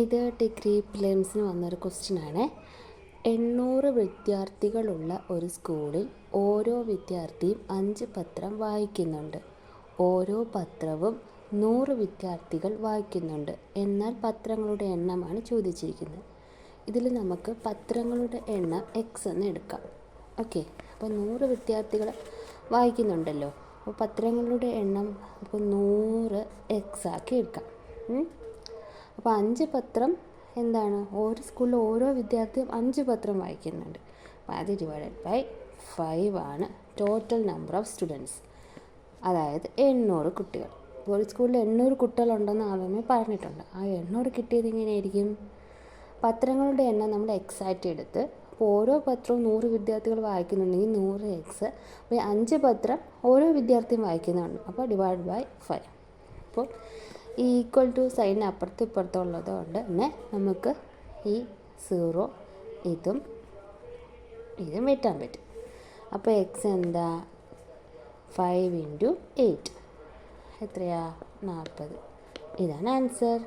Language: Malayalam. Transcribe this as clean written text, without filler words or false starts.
ഇത് ഡിഗ്രി പ്രിലിംസിന് വന്നൊരു ക്വസ്റ്റ്യനാണ്. 800 വിദ്യാർത്ഥികളുള്ള ഒരു സ്കൂളിൽ ഓരോ വിദ്യാർത്ഥിയും 5 പത്രം വായിക്കുന്നുണ്ട്. ഓരോ പത്രവും 100 വിദ്യാർത്ഥികൾ വായിക്കുന്നുണ്ട്. എന്നാൽ പത്രങ്ങളുടെ എണ്ണമാണ് ചോദിച്ചിരിക്കുന്നത്. ഇതിൽ നമുക്ക് പത്രങ്ങളുടെ എണ്ണം എക്സ് എന്ന് എടുക്കാം. ഓക്കെ, അപ്പോൾ 100 വിദ്യാർത്ഥികൾ വായിക്കുന്നുണ്ടല്ലോ, അപ്പോൾ പത്രങ്ങളുടെ എണ്ണം ഇപ്പോൾ 100 എക്സ് ആക്കി എടുക്കാം. അപ്പോൾ 5 പത്രം എന്താണ്, ഓരോ സ്കൂളിൽ ഓരോ വിദ്യാർത്ഥിയും 5 പത്രം വായിക്കുന്നുണ്ട്. അപ്പോൾ അത് ഡിവൈഡഡ് ബൈ 5 ആണ് ടോട്ടൽ നമ്പർ ഓഫ് സ്റ്റുഡൻസ്, അതായത് 800 കുട്ടികൾ. ഇപ്പോൾ ഒരു സ്കൂളിൽ 800 കുട്ടികളുണ്ടെന്ന് ആദ്യമേ പറഞ്ഞിട്ടുണ്ട്. ആ 800 കിട്ടിയത് എങ്ങനെയായിരിക്കും? പത്രങ്ങളുടെ എണ്ണം നമ്മൾ എക്സ് ആയിട്ട് എടുത്ത്, അപ്പോൾ ഓരോ പത്രവും 100 വിദ്യാർത്ഥികൾ വായിക്കുന്നുണ്ടെങ്കിൽ 100 എക്സ്, അപ്പോൾ 5 പത്രം ഓരോ വിദ്യാർത്ഥിയും വായിക്കുന്നുണ്ട്, അപ്പോൾ ഡിവൈഡ് ബൈ 5. അപ്പോൾ ഈ ഈക്വൽ ടു സൈൻ അപ്പുറത്തും ഇപ്പുറത്തും ഉള്ളത് കൊണ്ട് തന്നെ നമുക്ക് ഈ 0 ഇതും വെട്ടാൻ പറ്റും. അപ്പോൾ എക്സ് എന്താ, 5 × 8 എത്രയാ, 40. ഇതാണ് ആൻസർ.